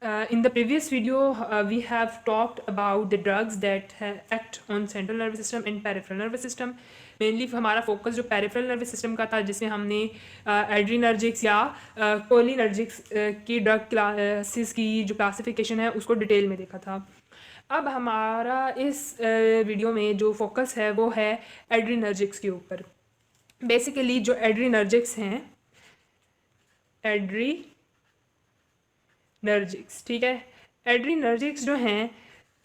In the previous video, we have talked about the drugs that act on central nervous system and peripheral nervous system. Mainly हमारा focus जो peripheral nervous system का था, जिसमें हमने एड्रीनर्जिक्स या cholinergics की drug classes की जो क्लासिफिकेशन है उसको डिटेल में देखा था. अब हमारा इस वीडियो में जो फोकस है वो है एड्रीनर्जिक्स के ऊपर. बेसिकली जो एड्रीनर्जिक्स हैं, एड्रीनर्जिक्स, ठीक है, एड्रीनर्जिक्स जो हैं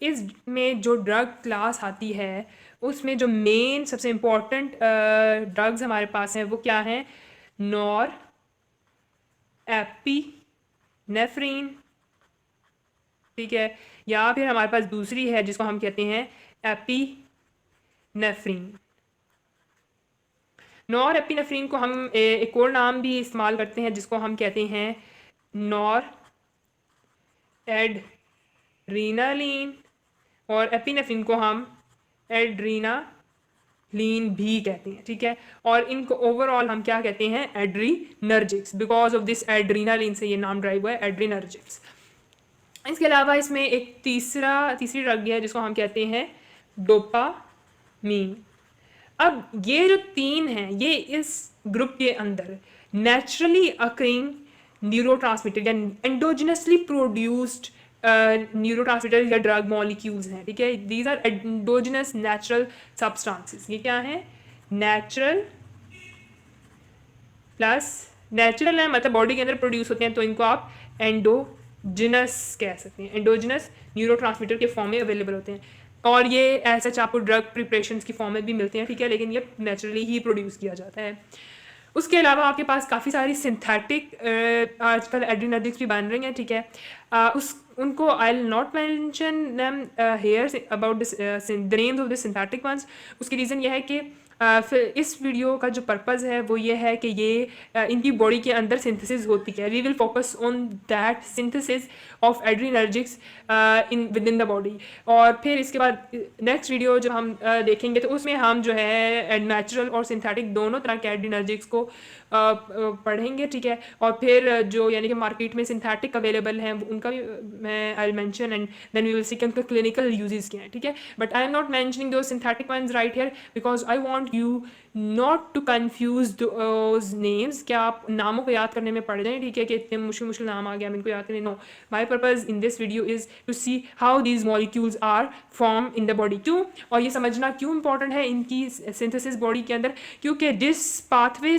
इसमें जो ड्रग क्लास आती है उसमें जो मेन सबसे इम्पॉर्टेंट ड्रग्स हमारे पास हैं वो क्या हैं? नॉर एपिनेफ्रीन, ठीक है, या फिर हमारे पास दूसरी है जिसको हम कहते हैं एपिनेफ्रीन. नॉर एपिनेफ्रीन को हम एक और नाम भी इस्तेमाल करते हैं जिसको हम कहते हैं नॉर एड्रीनालीन, और एपिनेफ्रीन को हम एड्रीनालीन भी कहते हैं, ठीक है. और इनको ओवरऑल हम क्या कहते हैं? एड्रीनर्जिक्स. बिकॉज ऑफ दिस एड्रीनालीन से ये नाम ड्राइव हुआ है, एड्रीनर्जिक्स. इसके अलावा इसमें एक तीसरी ड्रग है जिसको हम कहते हैं डोपामीन. अब ये जो तीन हैं ये इस ग्रुप के अंदर नेचुरली अकरिंग न्यूरोट्रांसमीटर या एंडोजिनसली प्रोड्यूस्ड न्यूरोट्रांसमीटर या ड्रग मॉलिक्यूल्स हैं, ठीक है. These are endogenous natural substances. ये क्या है? नेचुरल प्लस नेचुरल है, मतलब बॉडी के अंदर प्रोड्यूस होते हैं, तो इनको आप एंडोजिनस कह सकते हैं. एंडोजिनस न्यूरोट्रांसमीटर के फॉर्म में अवेलेबल होते हैं, और ये ऐसा आपको ड्रग प्रिपरेशंस की फॉर्म में भी मिलते हैं, ठीक है, लेकिन ये नेचुरली ही प्रोड्यूस किया जाता है. उसके अलावा आपके पास काफ़ी सारी सिंथेटिक आजकल एड्रीनर्जिक्स भी बन रही हैं, ठीक है. उनको I will not mention them here about this the names of the synthetic ones. उसकी रीज़न यह है कि फिर इस वीडियो का जो पर्पज़ है वो ये है कि ये इनकी बॉडी के अंदर सिंथेसिस होती है. We will focus on that synthesis of adrenergics within the body. और फिर इसके बाद नेक्स्ट वीडियो जो हम देखेंगे तो उसमें हम जो है नेचुरल और सिंथेटिक दोनों तरह के एड्रीनर्जिक्स को पढ़ेंगे, ठीक है. और फिर जो यानी कि मार्केट में सिंथेटिक अवेलेबल हैं उनका भी मैं I will mention, and then we will see कि उनका क्लिनिकल यूजेस क्या हैं, ठीक है. But I am not mentioning those synthetic ones right here because I want you not to confuse those names. क्या आप नामों को याद करने में पड़ जाएं, ठीक है, कि इतने मुश्किल नाम आ गया हम इनको याद करें. No, my purpose in this video is to see how these molecules are form in the body. क्यों? और ये समझना क्यों इंपॉर्टेंट है इनकी सिंथेसिस बॉडी के अंदर, क्योंकि जिस पाथवे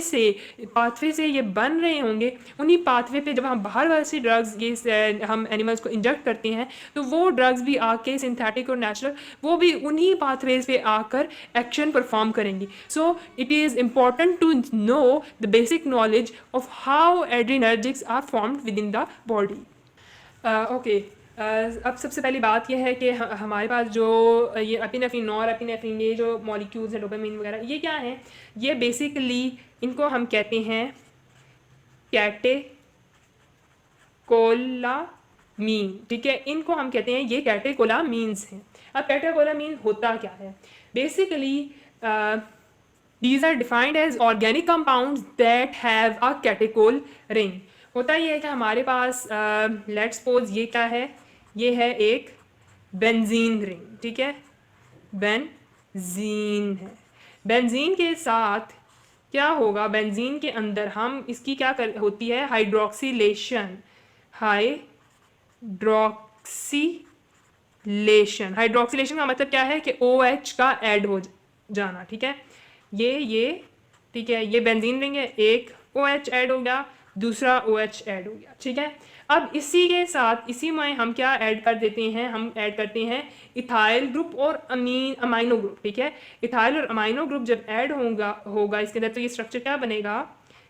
से ये बन रहे होंगे उन्हीं पाथवे पे जब हम बाहर वाली ड्रग्स ये हम एनिमल्स को इंजेक्ट करते हैं तो वो ड्रग्स भी आके सिंथेटिक और नेचुरल वो भी उन्हीं पाथवेज पे आकर एक्शन परफॉर्म करेंगी. सो it is important to know the basic knowledge of how adrenergics are formed within the body. Okay. अब सबसे पहली बात यह है कि हमारे पास जो ये एपिनेफ्रीन, नॉर एपिनेफ्रीन, ये जो मॉलिक्यूल्स हैं डोपामीन वगैरह, ये क्या हैं? ये बेसिकली इनको हम कहते हैं कैटेकोलामीन, ठीक है. इनको हम कहते हैं ये कैटेकोलामीन्स हैं. अब कैटेकोलामीन होता क्या है? Basically These are defined as organic compounds that have a catechol ring. होता ये है कि हमारे पास लेट्स सपोज ये क्या है? ये है एक बेंजीन रिंग, ठीक है, बेंजीन है. बेंजीन के साथ क्या होगा? बेंजीन के अंदर हम इसकी क्या होती है? हाइड्रोक्सीलेशन. हाइड्रोक्सीलेशन का मतलब क्या है? कि OH का ऐड हो जाना, ठीक है. ये ठीक है, ये बेंजीन रिंग है, एक OH ऐड हो गया, दूसरा OH ऐड हो गया, ठीक है. अब इसी के साथ इसी में हम क्या ऐड कर देते हैं? हम ऐड करते हैं इथाइल ग्रुप और अमाइनो ग्रुप, ठीक है. इथाइल और अमाइनो ग्रुप जब ऐड होगा इसके अंदर तो ये स्ट्रक्चर क्या बनेगा?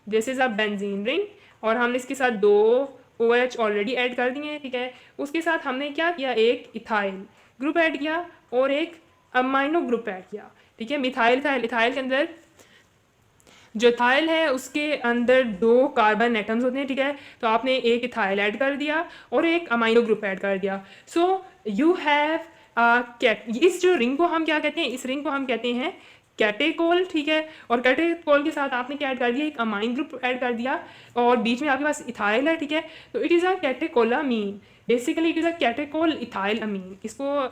This is a benzene ring, और हमने इसके साथ 2 OH ऑलरेडी ऐड कर दिए हैं, ठीक है. उसके साथ हमने क्या किया? एक इथाइल ग्रुप ऐड किया और एक अमाइनो ग्रुप ऐड किया, ठीक है. मिथाइल इथाइल के अंदर जो इथाइल है उसके अंदर 2 कार्बन एटम्स होते हैं, ठीक है. तो आपने एक इथाइल ऐड कर दिया और एक अमाइनो ग्रुप ऐड कर दिया. सो यू हैव इस जो रिंग को हम क्या कहते हैं? इस रिंग को हम कहते हैं कैटेकोल, ठीक है. और कैटेकोल के साथ आपने क्या ऐड कर दिया? एक अमाइन ग्रुप ऐड कर दिया, और बीच में आपके पास इथाइल है, ठीक है. तो it is a catecholamine. Basically it is a catechol ethyl amine.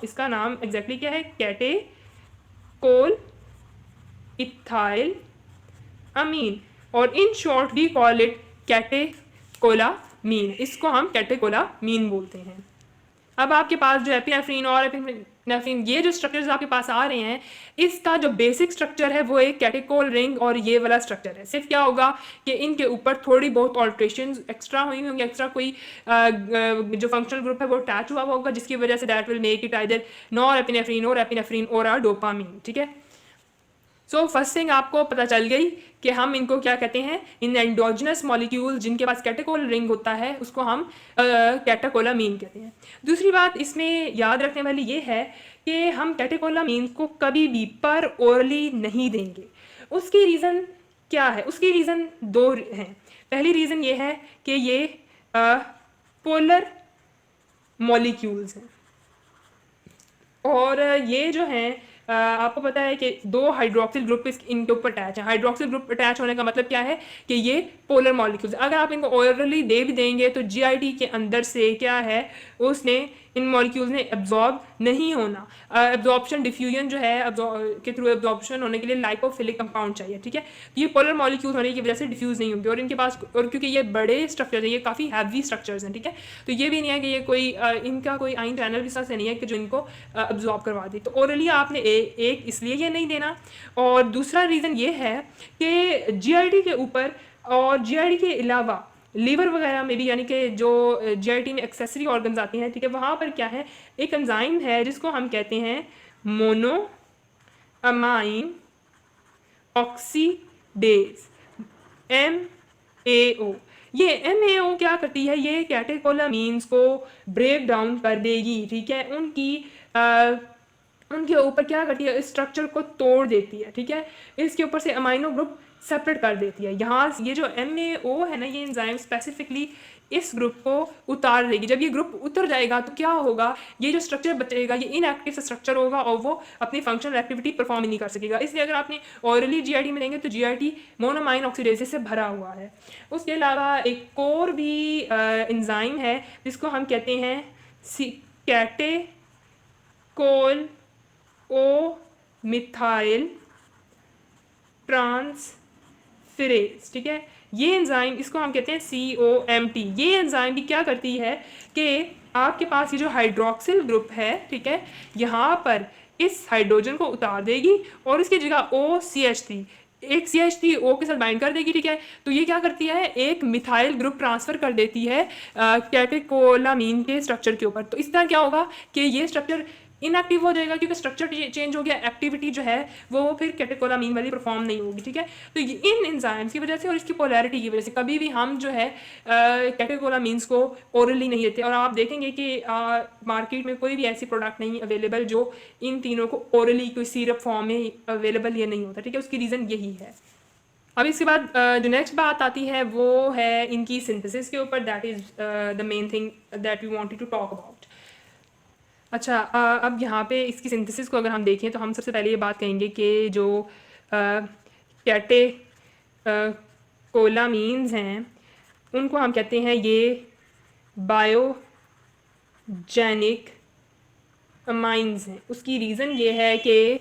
इसका नाम एग्जैक्टली क्या है, कैटेकोल इथाइल अमीन, और in short we call it catecholamine. इसको हम कैटेकोलामीन बोलते हैं। अब आपके पास जो एपिनेफ्रीन और एपिनेफ्रीन, ये जो स्ट्रक्चर्स आपके पास आ रहे हैं, इसका जो बेसिक स्ट्रक्चर है वो एक कैटेकोल रिंग और ये वाला स्ट्रक्चर है। सिर्फ क्या होगा कि इनके ऊपर थोड़ी बहुत ऑल्ट्रेशन एक्स्ट्रा हुई होंगी, एक्स्ट्रा कोई जो फंक्शनल ग्रुप है वो अटैच हुआ होगा, जिसकी वजह say that will make it either nor epinephrine और डोपामीन। ठीक है, सो फर्स्ट थिंग आपको पता चल गई कि हम इनको क्या कहते हैं, इन एंडोजिनस मॉलिक्यूल जिनके पास कैटेकोल रिंग होता है उसको हम कैटेकोलामीन कहते हैं। दूसरी बात इसमें याद रखने वाली ये है कि हम कैटेकोलामीन को कभी भी पर ओरली नहीं देंगे। उसकी रीज़न क्या है, उसकी रीज़न दो हैं। पहली रीज़न ये है कि ये पोलर मॉलिक्यूल्स हैं, और ये जो हैं आपको पता है कि दो हाइड्रोक्सिल ग्रुप इनके ऊपर अटैच है। हाइड्रोक्सिल ग्रुप अटैच होने का मतलब क्या है कि ये पोलर मॉलिक्यूल्स, अगर आप इनको ओरली दे भी देंगे तो जीआईटी के अंदर से क्या है, उसने इन मॉलिक्यूल्स ने एब्जॉर्ब नहीं होना। एब्जॉर्प्शन डिफ्यूजन जो है के थ्रू एब्जॉर्प्शन होने के लिए लाइपोफिलिक कंपाउंड चाहिए। ठीक है, तो ये पोलर मॉलिक्यूल्स होने की वजह से डिफ्यूज नहीं होंगे, और इनके पास, और क्योंकि ये बड़े स्ट्रक्चर्स हैं, ये काफ़ी हैवी स्ट्रक्चर्स हैं। ठीक है, तो ये भी नहीं है कि ये कोई इनका कोई आइन चैनल भी से नहीं है कि जो इनको एब्जॉर्ब करवा दे। तो ओरली आपने एक इसलिए ये नहीं देना, और दूसरा रीज़न ये है कि जीआईटी के ऊपर और जीआईटी के अलावा लीवर वगैरह में भी, यानी कि जो जीआईटी में एक्सेसरी ऑर्गन्स आते हैं, ठीक है, वहाँ पर क्या है, एक एंजाइम है जिसको हम कहते हैं मोनो अमाइन ऑक्सीडेज, MAO। ये MAO क्या करती है, ये कैटेकोलामीन्स को ब्रेक डाउन कर देगी। ठीक है, उनके ऊपर क्या करती है, स्ट्रक्चर को तोड़ देती है। ठीक है, इसके ऊपर से अमाइनो ग्रुप सेपरेट कर देती है। यहाँ ये जो MAO है ना, ये एंजाइम स्पेसिफिकली इस ग्रुप को उतार देगी। जब ये ग्रुप उतर जाएगा तो क्या होगा, ये जो स्ट्रक्चर बचेगा ये इनएक्टिव स्ट्रक्चर होगा और वो अपनी फंक्शनल एक्टिविटी परफॉर्म ही नहीं कर सकेगा। इसलिए अगर आपने ऑरली जीआईटी में लेंगे तो जीआईटी मोनोमाइन ऑक्सीडेजेस से भरा हुआ है। उसके अलावा एक और भी एंजाइम है जिसको हम कहते हैं कैटेकोल ओ मिथाइल ट्रांसफेरेज। ठीक है, ये एंजाइम, इसको हम कहते हैं COMT। ये एंजाइम भी क्या करती है कि आपके पास ये जो हाइड्रोक्सिल ग्रुप है, ठीक है, यहाँ पर इस हाइड्रोजन को उतार देगी और इसकी जगह OCH3 एक CH3O के साथ बाइंड कर देगी। ठीक है, तो ये क्या करती है, एक मिथाइल ग्रुप ट्रांसफर कर देती है कैटेकोलामीन के स्ट्रक्चर के ऊपर। तो इस तरह क्या होगा कि ये स्ट्रक्चर इनएक्टिव हो जाएगा, क्योंकि स्ट्रक्चर चेंज हो गया, एक्टिविटी जो है वो फिर कैटेकोलामीन वाली परफॉर्म नहीं होगी। ठीक है, तो इन एंजाइम्स की वजह से और इसकी पोलैरिटी की वजह से कभी भी हम जो है कैटेकोलामीन्स को ओरली नहीं देते। और आप देखेंगे कि मार्केट में कोई भी ऐसी प्रोडक्ट नहीं अवेलेबल जो इन तीनों को ओरली कोई सिरप फॉर्म में अवेलेबल ये नहीं होता। ठीक है, उसकी रीज़न यही है। अब इसके बाद जो नेक्स्ट बात आती है वो है इनकी सिंथेसिस के ऊपर। That is the main thing that we wanted to talk about. अच्छा, अब यहाँ पे इसकी सिंथेसिस को अगर हम देखें तो हम सबसे पहले ये बात कहेंगे कि जो कैटेकोलामीन्स हैं उनको हम कहते हैं ये बायोजेनिक अमाइंस हैं। उसकी रीज़न ये है कि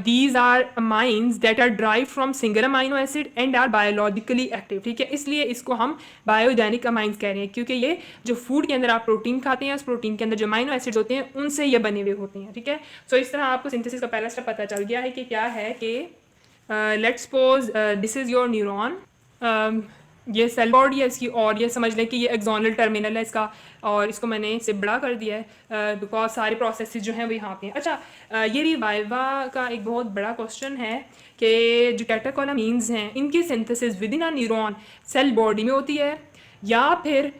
these are amines that are derived from single amino acid and are biologically active। ठीक है, इसलिए इसको हम बायोजेनिक अमाइंस कह रहे हैं, क्योंकि ये जो फूड के अंदर आप प्रोटीन खाते हैं उस प्रोटीन के अंदर जो अमाइनो एसिड्स होते हैं उनसे ये बने हुए होते हैं। ठीक है, सो इस तरह आपको सिंथेसिस का पहला स्टेप पता चल गया है कि क्या है कि let's suppose this is your neuron, ये सेल बॉडी है इसकी, और ये समझ लें कि ये एक्सोनल टर्मिनल है इसका, और इसको मैंने इससे बड़ा कर दिया है बिकॉज सारे प्रोसेसेस जो हैं वो यहाँ पे हैं। अच्छा, ये भी वाइवा का एक बहुत बड़ा क्वेश्चन है कि जो कैटेकोलामीन्स हैं इनकी synthesis within a neuron cell body में होती है या फिर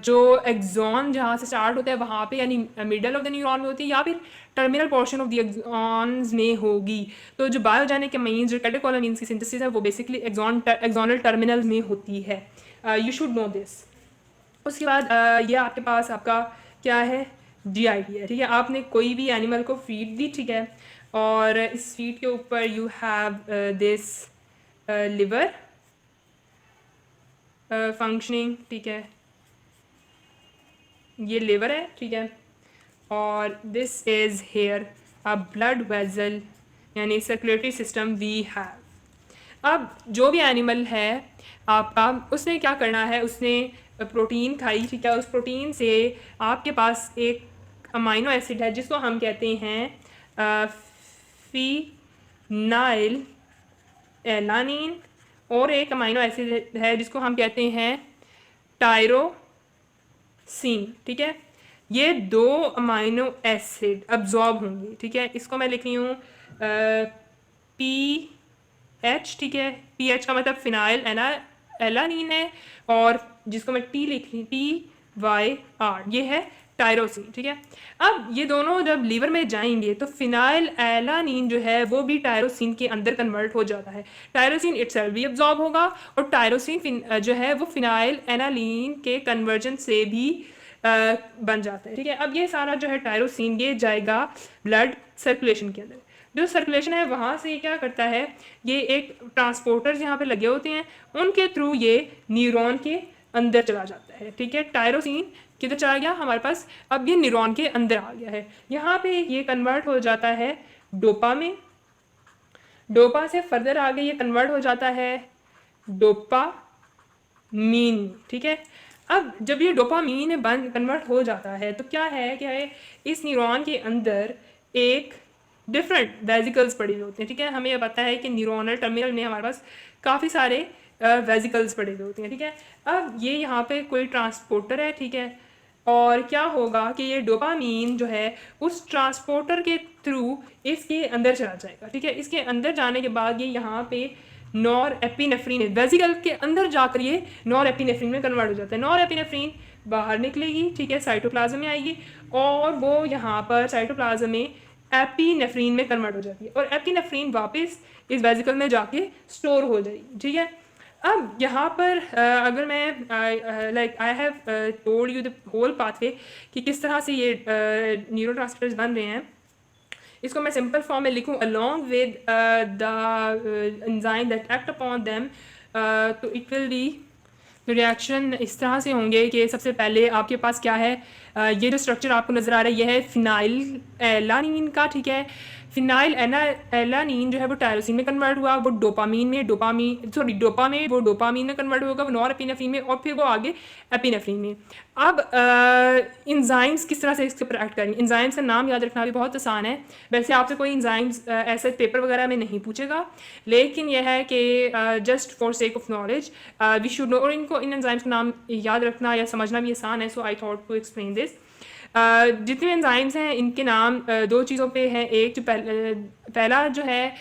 जो एक्सॉन जहाँ से स्टार्ट होता है वहाँ पे यानी मिडल ऑफ द न्यूरॉन में होती है, या फिर terminal portion of the axons में होगी। तो जो बायोजेनिक अमाइंस जो कैटेकोलामीन्स की सिंथेसिस है वो बेसिकली एक्सॉनल टर्मिनल में होती है। You should know this. उसके बाद ये आपके पास आपका क्या है, GIT है। ठीक है, आपने कोई भी एनिमल को फीड दी, ठीक है, और इस फीड के ऊपर you have this liver functioning. ठीक है, ये लिवर है, ठीक है, और this is here a blood vessel यानी सर्कुलेटरी सिस्टम वी हैव। अब जो भी एनिमल है आपका, उसने क्या करना है, उसने प्रोटीन खाई, ठीक है, उस प्रोटीन से आपके पास एक अमाइनो एसिड है जिसको हम कहते हैं फिनाइल एलानिन, और एक अमाइनो एसिड है जिसको हम कहते हैं टायरोसिन, ठीक है। ये दो अमाइनो एसिड अब्जॉर्ब होंगे, ठीक है। इसको मैं लिख रही हूँ पी एच, ठीक है, पी एच का मतलब फिनाइल एलानिन है, और जिसको मैं टी लिख रही TYR, ये है टायरोसिन, ठीक है। अब ये दोनों जब लीवर में जाएंगे तो फिनाइल एलानिन जो है वो भी टायरोसिन के अंदर कन्वर्ट हो जाता है। टायरोसिन इटसेल्फ भी अब्जॉर्ब होगा, और टायरोसिन जो है वो फिनाइल एनालिन के कन्वर्जन से भी बन जाता है, ठीक है। अब ये सारा जो है टायरोसिन ये जाएगा ब्लड सर्कुलेशन के अंदर। जो सर्कुलेशन है वहाँ से क्या करता है, ये एक ट्रांसपोर्टर्स यहाँ पे लगे होते हैं, उनके थ्रू ये न्यूरॉन के अंदर चला जाता है, ठीक है। टायरोसिन किधर चला गया हमारे पास, अब ये न्यूरॉन के अंदर आ गया है। यहाँ पे ये कन्वर्ट हो जाता है डोपा में, डोपा से फर्दर आगे ये कन्वर्ट हो जाता है डोपामीन, ठीक है। अब जब ये डोपामीन में कन्वर्ट हो जाता है तो क्या है इस न्यूरॉन के अंदर एक डिफरेंट वेजिकल्स पड़े हुए होते हैं, ठीक है। हमें ये पता है कि न्यूरोनल टर्मिनल में हमारे पास काफ़ी सारे वेजिकल्स पड़े हुए होते हैं, ठीक है। अब ये यहाँ पे कोई ट्रांसपोर्टर है, ठीक है, और क्या होगा कि ये डोपामीन जो है उस ट्रांसपोर्टर के थ्रू इसके अंदर चला जाएगा, ठीक है। इसके अंदर जाने के बाद ये यहाँ पे नॉर एपिनेफ्रीन वेजिकल के अंदर जाकर ये नॉर एपिनेफ्रीन में कन्वर्ट हो जाता है। नॉर एपिनेफ्रीन बाहर निकलेगी, ठीक है, साइटोप्लाज्म में आएगी, और वो यहाँ पर साइटोप्लाज्म में एपिनेफ्रीन में कन्वर्ट हो जाती है, और एपिनेफ्रीन वापस इस वेजिकल में जाके स्टोर हो जाएगी, ठीक है। अब यहाँ पर अगर मैं like I have told you the whole pathway कि किस तरह से ये न्यूरोट्रांसमीटर्स बन रहे हैं, इसको मैं सिंपल फॉर्म में लिखूँ along with the enzyme that act upon them, तो इट विल बी रिएक्शन इस तरह से होंगे कि सबसे पहले आपके पास क्या है, ये जो स्ट्रक्चर आपको नज़र आ रहा है ये है फिनाइल एलानिन का, ठीक है। फिनाइल एलानिन जो है वो टायरोसिन में कन्वर्ट हुआ, वो डोपामीन में वो डोपामीन में कन्वर्ट होगा, वो नॉर एपिनेफ्रीन में, और फिर वो आगे एपिनेफ्रीन में। अब इंजाइम्स किस तरह से इसके ऊपर एक्ट करेंगे, इंजाइम्स का नाम याद रखना भी बहुत आसान है। वैसे आपसे कोई इंजाइम्स ऐसे पेपर वगैरह में नहीं पूछेगा, लेकिन यह है कि just for sake of knowledge we should know, और इनको इन एंजाइम्स का नाम याद रखना या समझना भी आसान है। So I thought to explain this. जितने एंजाइम्स हैं इनके नाम दो चीज़ों पे हैं। एक जो पहला जो है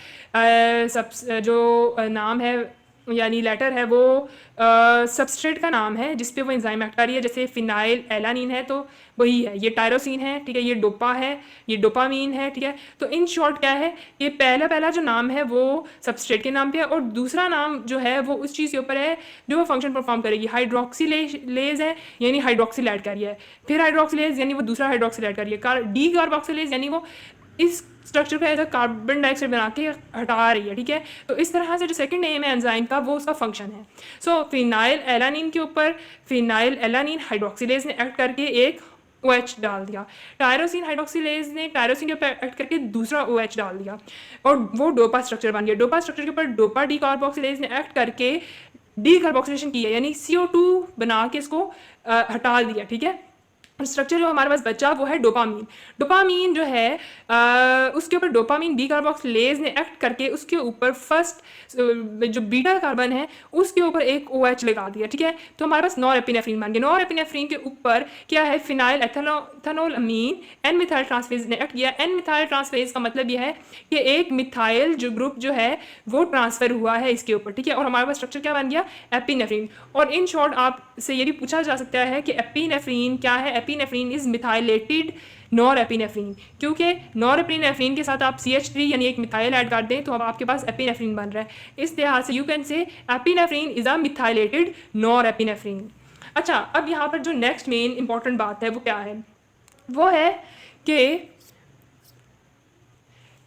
जो नाम है यानी लेटर है वो सबस्ट्रेट का नाम है जिस पे वो एंजाइम एक्ट कर रही है। जैसे फिनाइल एलानिन है तो वही है, ये टायरोसिन है, ठीक है, ये डोपा है, ये डोपामीन है, ठीक है। तो इन शॉर्ट क्या है, ये पहला जो नाम है वो सबस्ट्रेट के नाम पे है, और दूसरा नाम जो है वो उस चीज़ के ऊपर है जो वो फंक्शन परफॉर्म करेगी। हाइड्रोक्सीलेज है यानी हाइड्रोक्सिल ऐड कर रही है, फिर हाइड्रोक्सिलेज यानी वो दूसरा हाइड्रोक्सिल ऐड कर रही है, डी कार्बोक्सिलेज यानी वो इस स्ट्रक्चर को ऐसा कार्बन डाइऑक्साइड बना के हटा रही है, ठीक है। तो इस तरह से जो सेकंड नेम है एंजाइम का वो उसका फंक्शन है। सो फिनाइल एलानिन के ऊपर फिनाइल एलानिन हाइड्रोक्सिलेज ने एक्ट करके एक OH डाल दिया, टायरोसिन हाइड्रोक्सिलेज ने टायरोसिन के ऊपर एक्ट करके दूसरा OH डाल दिया, और वो डोपा स्ट्रक्चर बन गया। डोपा स्ट्रक्चर के ऊपर डोपा डी कार्बोक्सिलेज ने एक्ट करके डी कार्बोक्सिलेशन किया यानी CO2 बना के इसको हटा दिया, ठीक है। स्ट्रक्चर जो हमारे पास बचा वो है डोपामीन। डोपामीन जो है उसके ऊपर डोपामीन डी कार्बोक्सिलेज ने एक्ट करके उसके ऊपर फर्स्ट जो बीटा कार्बन है उसके ऊपर एक OH लगा दिया, ठीक है। तो हमारे पास नॉर एपिनेफ्रीन बन गया। नॉर एपिनेफ्रीन के ऊपर क्या है, फिनाइल एथेनोलामीन एन मिथाइल ट्रांसफेज ने एक्ट किया। एन मिथाइल ट्रांसफेज का मतलब यह है कि एक मिथाइल जो ग्रुप जो है वो ट्रांसफर हुआ है इसके ऊपर, ठीक है। और हमारे पास स्ट्रक्चर क्या बन गया, एपिनेफ्रीन। और इन शॉर्ट आपसे ये भी पूछा जा सकता है कि एपिनेफ्रीन क्या है। Epinephrine is methylated nor epinephrine, क्योंकि नॉर एपिनेफ्रीन के साथ आप CH3 यानी एक मिथाइल ऐड कर दें तो अब आपके पास एपिनेफ्रीन बन रहा है। इस लिहाज से you can say epinephrine is a methylated nor epinephrine. अच्छा, अब यहाँ पर जो नेक्स्ट मेन इंपॉर्टेंट बात है वो क्या है, वो है कि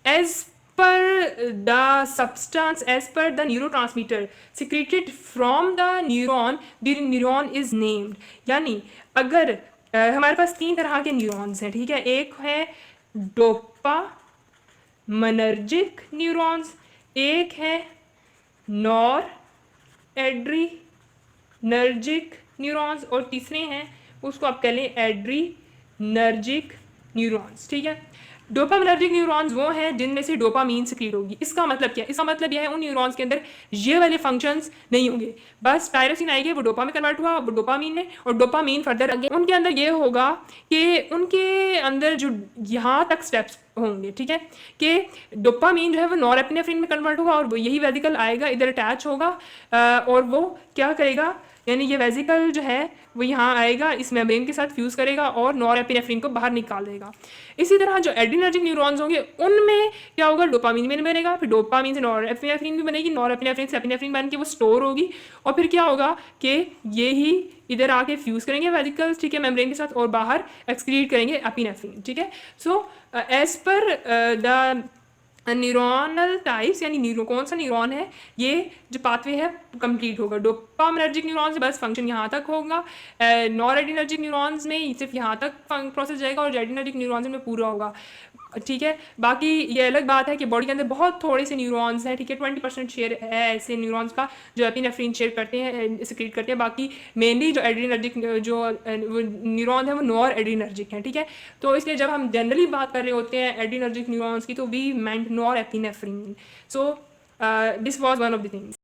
as per the substance, as per the neurotransmitter secreted from the neuron is named। यानी अगर हमारे पास 3 तरह के न्यूरॉन्स हैं, ठीक है। एक है डोपामिनर्जिक न्यूरॉन्स, एक है नॉर एड्रीनर्जिक न्यूरॉन्स और तीसरे हैं उसको आप कह लें एड्रीनर्जिक न्यूरॉन्स, ठीक है। डोपामिनर्जिक न्यूरॉन्स वो हैं जिनमें से डोपामीन सिक्रीट होगी। इसका मतलब क्या है? इसका मतलब यह है उन न्यूरॉन्स के अंदर ये वाले फंक्शंस नहीं होंगे, बस टायरोसिन आएगी, वो डोपा में कन्वर्ट हुआ, वो डोपामीन में, और डोपामीन फर्दर उनके अंदर ये होगा कि उनके अंदर जो यहाँ तक स्टेप्स होंगे, ठीक है, कि डोपामीन जो है वो नॉरएपिनेफ्रिन में कन्वर्ट होगा और वो यही वेसिकल आएगा, इधर अटैच होगा और वो क्या करेगा, यानी ये वेसिकल जो है वो यहाँ आएगा, इस मेम्ब्रेन के साथ फ्यूज़ करेगा और नॉरएपिनेफ्रिन को बाहर निकाल देगा। इसी तरह जो एड्रीनर्जिक न्यूरॉन्स होंगे उनमें क्या होगा, डोपामीन में बनेगा, फिर डोपामीन से नॉरएपिनेफ्रिन भी बनेगी, नॉरएपिनेफ्रिन से एपिनेफ्रिन बन के वो स्टोर होगी और फिर क्या होगा कि ये ही इधर आके फ्यूज़ करेंगे वेसिकल्स, ठीक है, मेम्ब्रेन के साथ और बाहर एक्सक्रीट करेंगे एपिनेफ्रिन, ठीक है। So as per the neuronal types, यानी कौन सा न्यूरॉन है, ये जो पाथवे है कंप्लीट होगा। डोपामिनर्जिक न्यूरॉन्स में बस फंक्शन यहाँ तक होगा, नॉरेडिनर्जिक न्यूरॉन्स में सिर्फ यहाँ तक प्रोसेस जाएगा और एड्रीनर्जिक न्यूरॉन्स में पूरा होगा, ठीक है। बाकी ये अलग बात है कि बॉडी के अंदर बहुत थोड़े से न्यूरॉन्स हैं, ठीक है, 20% शेयर है ऐसे न्यूरॉन्स का जो एपिनेफ्रिन शेयर करते हैं, सिक्रीट करते हैं। बाकी मेनली जो एड्रीनर्जिक जो न्यूरॉन है वो नॉर एड्रीनर्जिक हैं, ठीक है। तो इसलिए जब हम जनरली बात कर रहे होते हैं एड्रीनर्जिक न्यूरॉन्स की तो we meant norepinephrine. So this was one of the things.